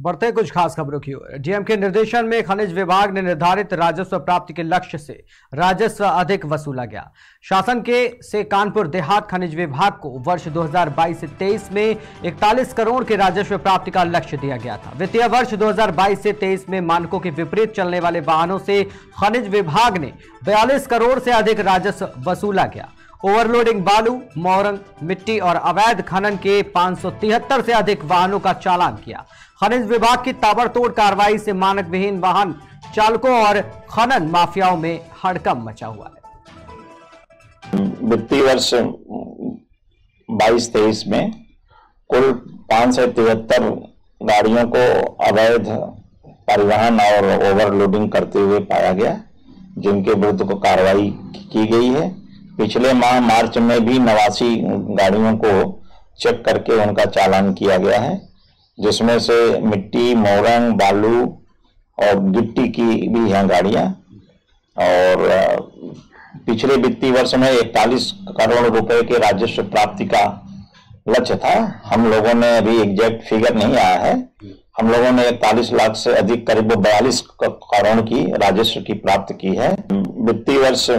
बढ़ते कुछ खास खबरों की ओर। डीएम के निर्देशन में खनिज विभाग ने निर्धारित राजस्व प्राप्ति के लक्ष्य से राजस्व अधिक वसूला गया। शासन के से कानपुर देहात खनिज विभाग को वर्ष 2022 से 23 में 41 करोड़ के राजस्व प्राप्ति का लक्ष्य दिया गया था। वित्तीय वर्ष 2022 से 23 में मानकों के विपरीत चलने वाले वाहनों से खनिज विभाग ने 42 करोड़ से अधिक राजस्व वसूला गया। ओवरलोडिंग बालू, मोरंग, मिट्टी और अवैध खनन के 573 से अधिक वाहनों का चालान किया। खनिज विभाग की ताबड़तोड़ कार्रवाई से मानक विहीन वाहन चालकों और खनन माफियाओं में हड़कंप मचा हुआ है। वित्तीय वर्ष 22-23 में कुल 573 गाड़ियों को अवैध परिवहन और ओवरलोडिंग करते हुए पाया गया, जिनके विरुद्ध को कार्रवाई की गई है। पिछले माह मार्च में भी 89 गाड़ियों को चेक करके उनका चालान किया गया है, जिसमें से मिट्टी, मोरंग, बालू और गिट्टी की भी हैं गाड़ियां। और पिछले वित्तीय वर्ष में 41 करोड़ रुपए के राजस्व प्राप्ति का लक्ष्य था। हम लोगों ने अभी एग्जैक्ट फिगर नहीं आया है, हम लोगों ने 41 लाख से अधिक करीब 42 करोड़ की राजस्व की प्राप्ति की है। वित्तीय वर्ष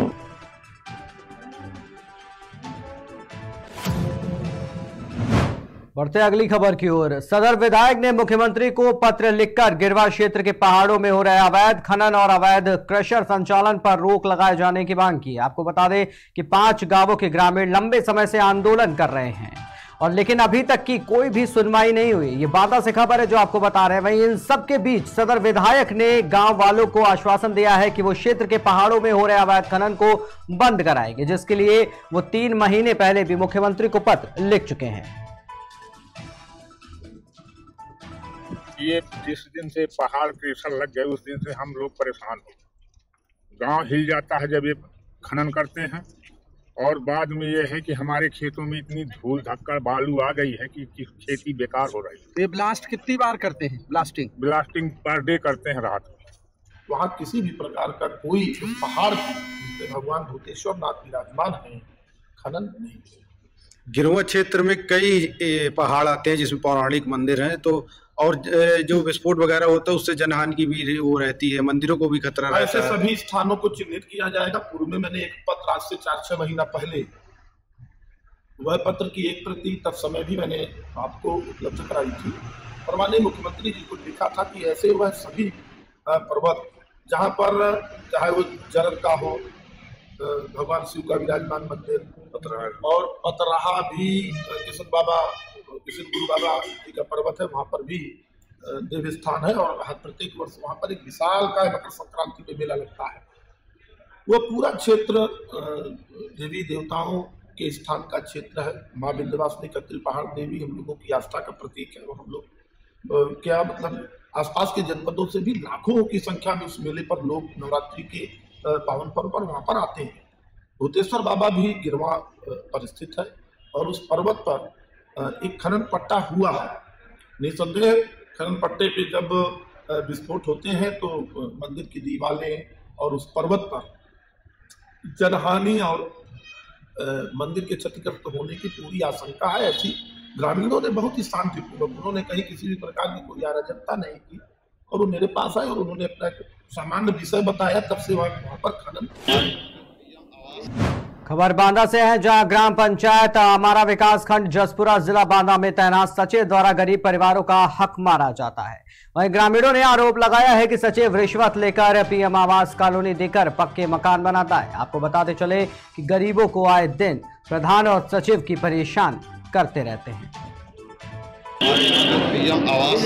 बढ़ते अगली खबर की ओर। सदर विधायक ने मुख्यमंत्री को पत्र लिखकर गिरवा क्षेत्र के पहाड़ों में हो रहे अवैध खनन और अवैध क्रशर संचालन पर रोक लगाए जाने की मांग की। आपको बता दें कि 5 गांवों के ग्रामीण लंबे समय से आंदोलन कर रहे हैं और लेकिन अभी तक की कोई भी सुनवाई नहीं हुई। ये बांदा से खबर है जो आपको बता रहे हैं। वहीं इन सबके बीच सदर विधायक ने गांव वालों को आश्वासन दिया है कि वो क्षेत्र के पहाड़ों में हो रहे अवैध खनन को बंद कराएंगे, जिसके लिए वो 3 महीने पहले भी मुख्यमंत्री को पत्र लिख चुके हैं। ये जिस दिन से पहाड़ क्रशर लग गए उस दिन से हम लोग परेशान हो। गांव हिल जाता है जब ये खनन करते हैं, और बाद में ये है कि हमारे खेतों में इतनी धूल धक्कड़ बालू आ गई है कि खेती बेकार हो रही है। ये ब्लास्ट कितनी बार करते हैं? ब्लास्टिंग पर डे करते हैं रात में। वहाँ किसी भी प्रकार का कोई पहाड़ पे भगवान भूतेश्वर नाथ विराजमान है, खनन नहीं। गिरवा क्षेत्र में कई पहाड़ आते हैं जिसमें पौराणिक मंदिर हैं, तो और जो विस्फोट वगैरह होता है उससे जनहानि की भी वो रहती है, मंदिरों को भी खतरा रहता है। ऐसे सभी स्थानों को चिन्हित किया जाएगा। पूर्व में मैंने एक पत्र आज से 4-6 महीना पहले वह पत्र की एक प्रति तब समय भी मैंने आपको उपलब्ध कराई थी और माननीय मुख्यमंत्री जी को लिखा था कि ऐसे वह सभी पर्वत जहाँ पर चाहे वो जरर का हो, भगवान शिव का विराजमान मंदिर और पतराहा भी किशन गुरु बाबा जी का पर्वत है, वहाँ पर भी देव स्थान है और हर प्रत्येक वर्ष वहाँ पर एक विशाल का मकर संक्रांति पे मेला लगता है। वो पूरा क्षेत्र देवी देवताओं के स्थान का क्षेत्र है। माँ विंध्यवासिनी कत्री पहाड़ देवी हम लोगों की आस्था का प्रतीक है और हम लोग क्या मतलब आसपास के जनपदों से भी लाखों की संख्या में उस मेले पर लोग नवरात्रि के पावन पर्व पर वहाँ पर आते हैं। भूतेश्वर बाबा भी गिरवा पर स्थित है और उस पर्वत पर एक खनन पट्टा हुआ है। निसंदेह खनन पट्टे पे जब विस्फोट होते हैं तो मंदिर की दीवारें और उस पर्वत पर जनहानि और मंदिर के क्षतिग्रस्त होने की पूरी आशंका है। ऐसी ग्रामीणों ने बहुत ही शांतिपूर्वक, उन्होंने कहीं किसी भी प्रकार की कोई अराजकता नहीं की और वो मेरे पास आए और उन्होंने अपना सामान्य विषय बताया, तब से वहाँ पर खनन। खबर बांदा से है, जहां ग्राम पंचायत हमारा विकास खंड जसपुरा जिला बांदा में तैनात सचिव द्वारा गरीब परिवारों का हक मारा जाता है। वहीं ग्रामीणों ने आरोप लगाया है कि सचिव रिश्वत लेकर पीएम आवास कॉलोनी देकर पक्के मकान बनाता है। आपको बताते चले कि गरीबों को आए दिन प्रधान और सचिव की परेशान करते रहते हैं। पीएम आवास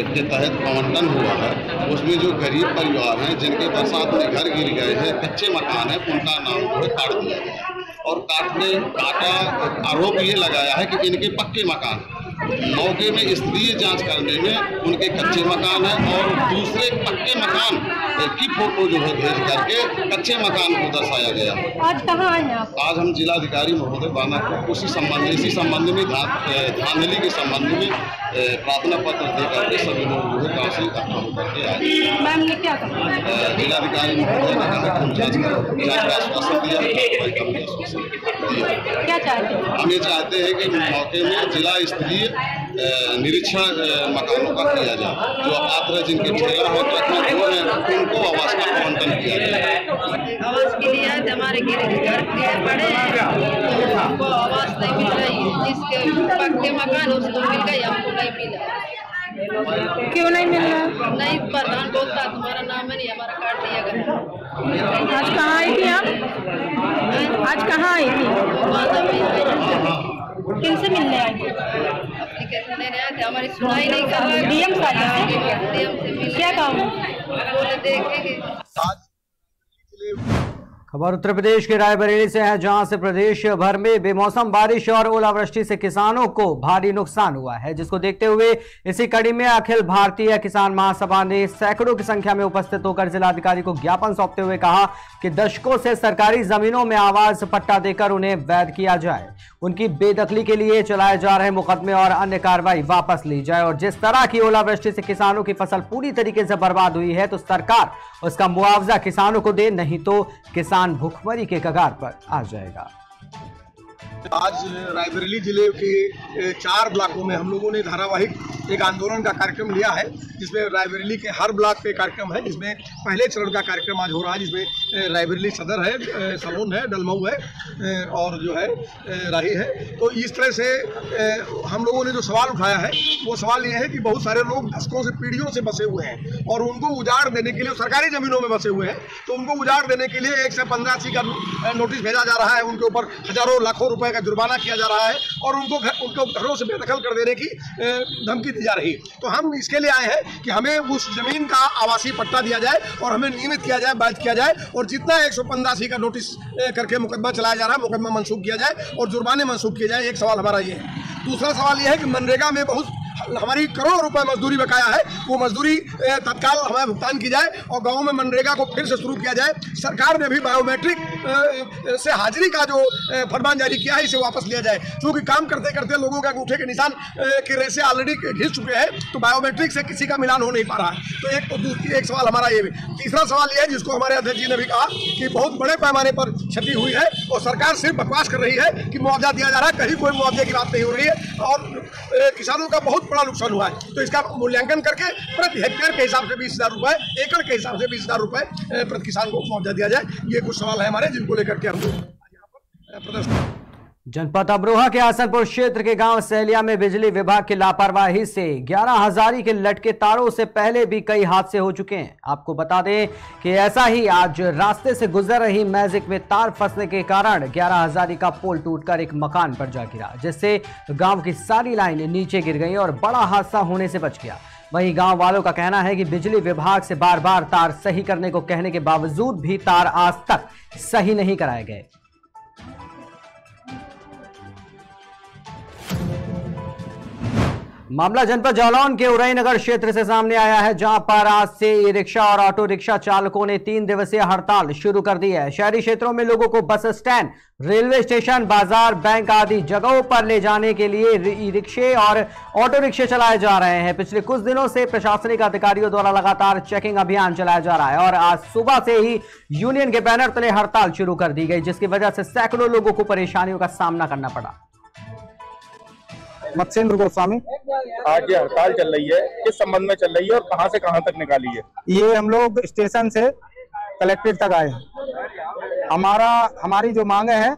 के तहत आवंटन हुआ है, उसमें जो गरीब परिवार हैं जिनके बरसात में घर गिर गए हैं, कच्चे मकान है, उनका नाम जो है काट दिया गया और काटा आरोप ये लगाया है कि इनके पक्के मकान, मौके में स्तरीय जांच करने में उनके कच्चे मकान है और दूसरे पक्के मकान की फोटो जो है भेज करके कच्चे मकान को दर्शाया गया। आज कहाँ आए आप? आज हम जिलाधिकारी महोदय बांदा को इसी संबंध में धांधली के संबंध में प्रार्थना पत्र दे करके सभी लोग जो है गाँव से इकट्ठा होकर के आए। मैम ये क्या कहा? जिलाधिकारी महोदय ने कहा कि हम जांच का आश्वासन दिया, क्या चाहते हैं? हम ये चाहते हैं कि मौके में जिला स्तरीय निरीक्षण मकानों का किया जाए, जो अपात्र जिनके ठेला हो ट्रक में वो हैं उनको आवास का आवंटन किया जाए। आवास के लिए आए थे, हमारे घर पड़े हैं, हमको आवास नहीं मिल रही, जिसके पक्के मकान उसको मिल गई, हमको नहीं मिला। क्यों नहीं मिल रहा? नहीं, प्रधान बोलता तुम्हारा नाम है नहीं, हमारा काट दिया गया। आज कहाँ आई थी आप? आज कहाँ आई थी? किनसे मिलने आई थी? एप्लीकेशन लेने आए थे, हमारी सुनाई नहीं कर रहा। डीएम साहब डीएम से मिले, क्या काम? बोले देखेंगे। खबर उत्तर प्रदेश के रायबरेली से है, जहां से प्रदेश भर में बेमौसम बारिश और ओलावृष्टि से किसानों को भारी नुकसान हुआ है, जिसको देखते हुए इसी कड़ी में अखिल भारतीय किसान महासभा ने सैकड़ों की संख्या में उपस्थित होकर जिलाधिकारी को ज्ञापन सौंपते हुए कहा कि दशकों से सरकारी जमीनों में आवास पट्टा देकर उन्हें वैध किया जाए, उनकी बेदखली के लिए चलाए जा रहे मुकदमे और अन्य कार्रवाई वापस ली जाए, और जिस तरह की ओलावृष्टि से किसानों की फसल पूरी तरीके से बर्बाद हुई है तो सरकार उसका मुआवजा किसानों को दे, नहीं तो किसान भूखमरी के कगार पर आ जाएगा। आज रायबरेली जिले के 4 ब्लॉकों में हम लोगों ने धारावाहिक एक आंदोलन का कार्यक्रम लिया है, जिसमें रायबरेली के हर ब्लॉक पे कार्यक्रम है, जिसमें पहले चरण का कार्यक्रम आज हो रहा है, जिसमें रायबरेली सदर है, सलोन है, डलमऊ है और जो है राही है। तो इस तरह से हम लोगों ने जो सवाल उठाया है वो सवाल ये है कि बहुत सारे लोग दशकों से पीढ़ियों से बसे हुए हैं और उनको उजाड़ देने के लिए, सरकारी ज़मीनों में बसे हुए हैं, तो उनको उजाड़ देने के लिए 1 से 15 का नोटिस भेजा जा रहा है, उनके ऊपर हजारों लाखों रुपए का जुर्माना किया जा रहा है और उनको घरों से बेदखल कर देने की धमकी दी जा रही है। तो हम इसके लिए आए हैं कि हमें उस जमीन का आवासीय पट्टा दिया जाए और हमें नियमित किया जाए, वैध किया जाए, और जितना 115 का नोटिस करके मुकदमा चलाया जा रहा है, मुकदमा मनसूख किया जाए और जुर्माने मनसूख किए जाए। एक सवाल हमारा ये है। दूसरा सवाल ये है कि मनरेगा में बहुत हमारी करोड़ों रुपए मजदूरी बकाया है, वो मजदूरी तत्काल हमें भुगतान की जाए और गाँव में मनरेगा को फिर से शुरू किया जाए। सरकार ने भी बायोमेट्रिक से हाजिरी का जो फरमान जारी किया है इसे वापस लिया जाए, क्योंकि काम करते करते लोगों के अंगूठे के निशान के रेसे ऑलरेडी घिस चुके हैं, तो बायोमेट्रिक से किसी का मिलान हो नहीं पा रहा है। तो एक सवाल हमारा ये भी। तीसरा सवाल ये है, जिसको हमारे अध्यक्ष जी ने भी कहा कि बहुत बड़े पैमाने पर क्षति हुई है और सरकार सिर्फ बकवास कर रही है कि मुआवजा दिया जा रहा है, कहीं कोई मुआवजे की बात नहीं हो रही है और किसानों का बहुत बड़ा नुकसान हुआ है। तो इसका मूल्यांकन करके प्रति हेक्टेयर के हिसाब से 20,000 रुपए, एकड़ के हिसाब से 20,000 रुपए प्रति किसान को मुआवजा दिया जाए। ये कुछ सवाल है हमारे, जिनको लेकर के हम यहाँ पर प्रदर्शन। जनपद अमरोहा के हसनपुर क्षेत्र के गांव सहलिया में बिजली विभाग की लापरवाही से 11,000 के लटके तारों से पहले भी कई हादसे हो चुके हैं। आपको बता दें कि ऐसा ही आज रास्ते से गुजर रही मैजिक में तार फंसने के कारण 11,000 का पोल टूटकर एक मकान पर जा गिरा, जिससे गांव की सारी लाइन नीचे गिर गई और बड़ा हादसा होने से बच गया। वहीं गांव वालों का कहना है कि बिजली विभाग से बार बार तार सही करने को कहने के बावजूद भी तार आज तक सही नहीं कराए गए। मामला जनपद जालौन के उरई नगर क्षेत्र से सामने आया है, जहां पर आज से ई रिक्शा और ऑटो रिक्शा चालकों ने 3 दिवसीय हड़ताल शुरू कर दी है। शहरी क्षेत्रों में लोगों को बस स्टैंड, रेलवे स्टेशन, बाजार, बैंक आदि जगहों पर ले जाने के लिए ई रिक्शे और ऑटो रिक्शे चलाए जा रहे हैं। पिछले कुछ दिनों से प्रशासनिक अधिकारियों द्वारा लगातार चेकिंग अभियान चलाया जा रहा है और आज सुबह से ही यूनियन के बैनर तले हड़ताल शुरू कर दी गई, जिसकी वजह से सैकड़ों लोगों को परेशानियों का सामना करना पड़ा। मत्स्येंद्र गोस्वामी। आज ये हड़ताल चल रही है, किस संबंध में चल रही है और कहां से कहां तक निकाली है? ये हम लोग स्टेशन से कलेक्ट्रेट तक आए हैं। हमारी जो मांगे हैं,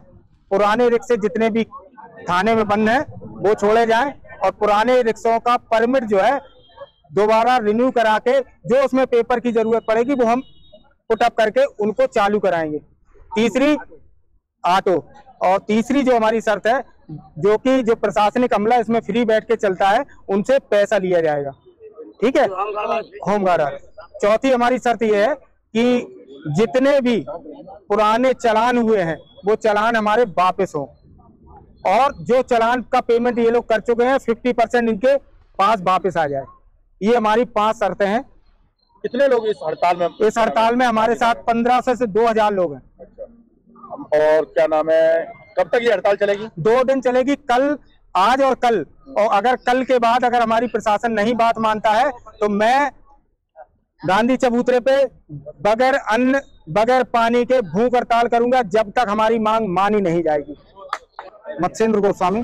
पुराने रिक्शे जितने भी थाने में बंद हैं वो छोड़े जाएं और पुराने रिक्शों का परमिट जो है दोबारा रिन्यू करा के जो उसमें पेपर की जरूरत पड़ेगी वो हम पुट अप करके उनको चालू कराएंगे। तीसरी ऑटो, और तीसरी जो हमारी शर्त है, जो कि जो प्रशासनिक अमला इसमें फ्री बैठ के चलता है उनसे पैसा लिया जाएगा, ठीक है, होमगार्ड। चौथी हमारी शर्त यह है कि जितने भी पुराने चालान हुए हैं वो चालान हमारे वापस हो और जो चालान का पेमेंट ये लोग कर चुके हैं 50% इनके पास वापस आ जाए। ये हमारी 5 शर्तें हैं। कितने लोग इस हड़ताल में? इस हड़ताल में हमारे साथ 1500 से 2000 लोग हैं। और क्या नाम है, कब तक ये हड़ताल चलेगी? 2 दिन चलेगी। कल आज और कल, और अगर कल के बाद अगर हमारी प्रशासन नहीं बात मानता है तो मैं गांधी चबूतरे पे बगैर अन्न बगैर पानी के भूख हड़ताल करूंगा जब तक हमारी मांग मानी नहीं जाएगी। मत्स्येंद्र गोस्वामी।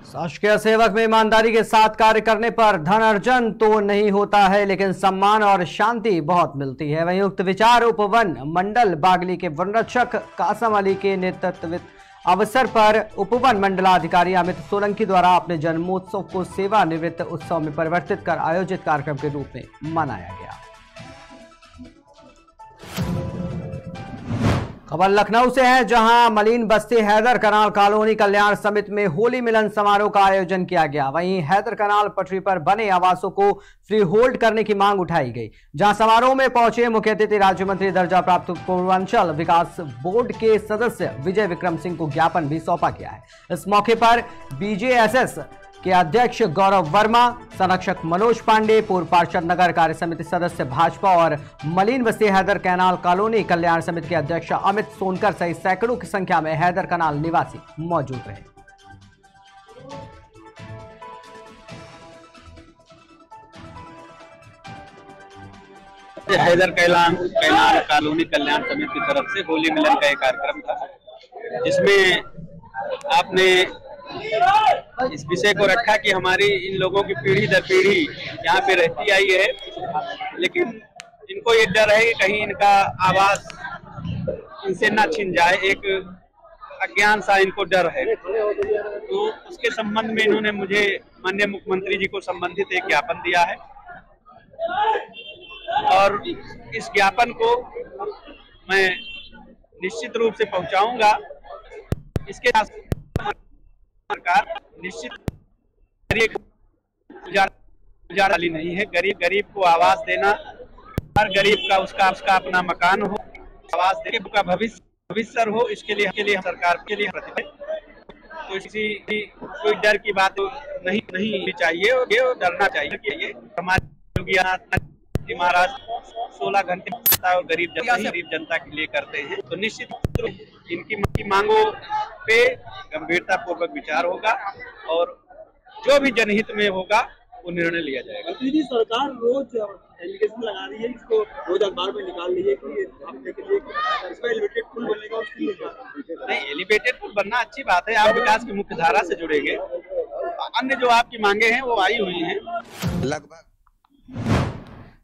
शासकीय सेवक में ईमानदारी के साथ कार्य करने पर धन अर्जन तो नहीं होता है, लेकिन सम्मान और शांति बहुत मिलती है। वहीं उक्त विचार उपवन मंडल बागली के वनरक्षक कासम अली के नेतृत्व अवसर पर उपवन मंडलाधिकारी अमित सोलंकी द्वारा अपने जन्मोत्सव को सेवानिवृत्त उत्सव में परिवर्तित कर आयोजित कार्यक्रम के रूप में मनाया गया। खबर लखनऊ से है, जहां मलिन बस्ती हैदर कनाल कॉलोनी कल्याण समिति में होली मिलन समारोह का आयोजन किया गया। वहीं हैदर कनाल पटरी पर बने आवासों को फ्री होल्ड करने की मांग उठाई गई, जहां समारोह में पहुंचे मुख्य अतिथि राज्य मंत्री दर्जा प्राप्त पूर्वांचल विकास बोर्ड के सदस्य विजय विक्रम सिंह को ज्ञापन भी सौंपा गया है। इस मौके पर BJSS के अध्यक्ष गौरव वर्मा, संरक्षक मनोज पांडे, पूर्व पार्षद नगर कार्य समिति सदस्य भाजपा और मलिन बस्ती हैदर कनाल कॉलोनी कल्याण समिति के अध्यक्ष अमित सोनकर सहित सैकड़ों की संख्या में हैदर कनाल निवासी मौजूद रहे। हैदर कनाल कॉलोनी कल्याण समिति की तरफ से होली मिलन का एक कार्यक्रम था, जिसमें आपने इस विषय को रखा कि हमारी इन लोगों की पीढ़ी दर पीढ़ी यहाँ पे रहती आई है, लेकिन इनको ये डर है कि कहीं इनका आवास इनसे ना छिन जाए, एक अज्ञान सा इनको डर है। तो उसके संबंध में इन्होंने मुझे माननीय मुख्यमंत्री जी को संबंधित एक ज्ञापन दिया है और इस ज्ञापन को मैं निश्चित रूप से पहुंचाऊंगा। इसके सरकार निश्चित गुजारा वाली नहीं है। गरीब को आवास देना, हर गरीब का उसका अपना मकान हो, आवास देने का भविष्य हो, इसके लिए सरकार के लिए प्रतिबद्ध। तो इसी कोई डर की बात नहीं चाहिए और ये डरना चाहिए कि ये हमारे योगी आदित्यनाथ महाराज 16 घंटे और गरीब जनता के लिए करते हैं। तो निश्चित इनकी मांगों पे गंभीरता पूर्वक विचार होगा और जो भी जनहित में होगा वो निर्णय लिया जाएगा। दीदी, सरकार रोज एलिगेशन लगा रही है, इसको रोज अखबार में निकाल रही है कि हफ्ते के लिए इसमें एलिवेटेड पुल बनेगा, उसके लिए नहीं, एलिवेटेड पुल बनना अच्छी बात है। आप विकास की मुख्य धारा से जुड़ेंगे, अन्य जो आपकी मांगे हैं वो आई हुई हैं। लगभग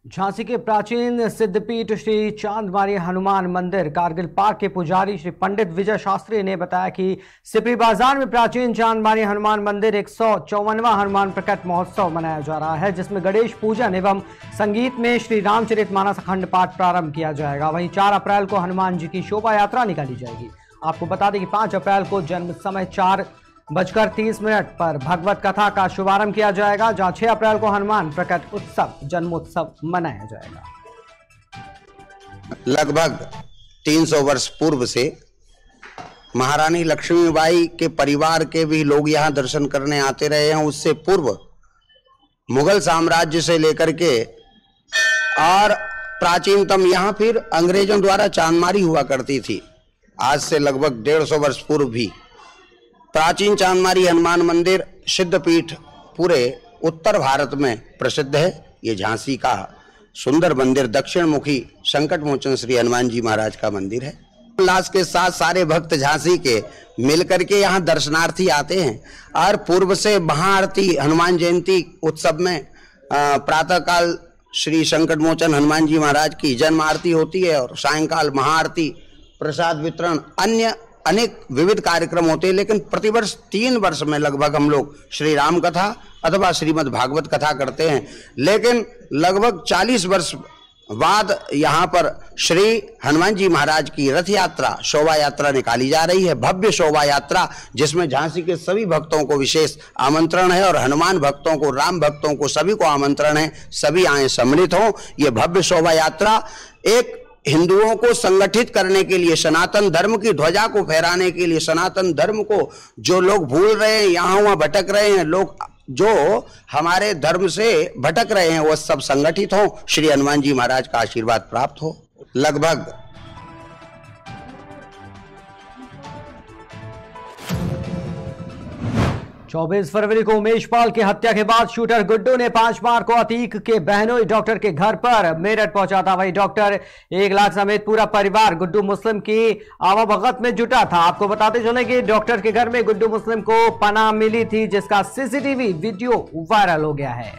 झांसी के प्राचीन सिद्धपीठ श्री चांदमारी हनुमान मंदिर कारगिल पार्क के पुजारी श्री पंडित विजय शास्त्री ने बताया कि सिपरी बाजार में प्राचीन चांदमारी हनुमान मंदिर 154वां हनुमान प्रकट महोत्सव मनाया जा रहा है, जिसमें गणेश पूजन एवं संगीत में श्री रामचरितमानस अखंड पाठ प्रारंभ किया जाएगा। वहीं 4 अप्रैल को हनुमान जी की शोभा यात्रा निकाली जाएगी। आपको बता दें कि 5 अप्रैल को जन्म समय 4:30 पर भगवत कथा का शुभारंभ किया जाएगा, जहां 6 अप्रैल को हनुमान प्रकट उत्सव जन्मोत्सव मनाया जाएगा। लगभग 300 वर्ष पूर्व से महारानी लक्ष्मीबाई के परिवार के भी लोग यहाँ दर्शन करने आते रहे हैं। उससे पूर्व मुगल साम्राज्य से लेकर के और प्राचीनतम यहाँ फिर अंग्रेजों द्वारा चांदमारी हुआ करती थी। आज से लगभग 150 वर्ष पूर्व भी प्राचीन चांदमारी हनुमान मंदिर सिद्धपीठ पूरे उत्तर भारत में प्रसिद्ध है। ये झांसी का सुंदर मंदिर दक्षिण मुखी संकट मोचन श्री हनुमान जी महाराज का मंदिर है। उल्लास के साथ सारे भक्त झांसी के मिलकर के यहाँ दर्शनार्थी आते हैं और पूर्व से महाआरती हनुमान जयंती उत्सव में प्रातःकाल श्री संकट मोचन हनुमान जी महाराज की जन्म आरती होती है और सायंकाल महाआरती, प्रसाद वितरण, अन्य अनेक विविध कार्यक्रम होते हैं। लेकिन प्रतिवर्ष 3 वर्ष में लगभग हम लोग श्री राम कथा अथवा श्रीमद् भागवत कथा करते हैं। लेकिन लगभग 40 वर्ष बाद यहाँ पर श्री हनुमान जी महाराज की रथ यात्रा शोभा यात्रा निकाली जा रही है, भव्य शोभा यात्रा, जिसमें झांसी के सभी भक्तों को विशेष आमंत्रण है और हनुमान भक्तों को, राम भक्तों को, सभी को आमंत्रण है, सभी आए सम्मिलित हों। ये भव्य शोभा यात्रा एक हिंदुओं को संगठित करने के लिए, सनातन धर्म की ध्वजा को फहराने के लिए, सनातन धर्म को जो लोग भूल रहे हैं, यहाँ वहाँ भटक रहे हैं, लोग जो हमारे धर्म से भटक रहे हैं, वो सब संगठित हो, श्री हनुमान जी महाराज का आशीर्वाद प्राप्त हो। लगभग 24 फरवरी को उमेश पाल की हत्या के बाद शूटर गुड्डू ने 5 मार्च को अतीक के बहनोई डॉक्टर के घर पर मेरठ पहुंचा था। वही डॉक्टर 1 लाख समेत पूरा परिवार गुड्डू मुस्लिम की आवाभगत में जुटा था। आपको बताते चले कि डॉक्टर के घर में गुड्डू मुस्लिम को पनाह मिली थी, जिसका सीसीटीवी वीडियो वायरल हो गया है।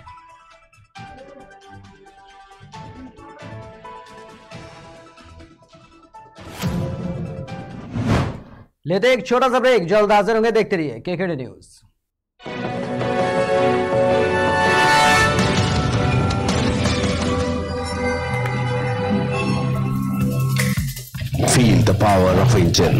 लेते एक छोटा सा ब्रेक, जल्द हाजिर होंगे, देखते रहिए KKD news. Feel the power of Angel.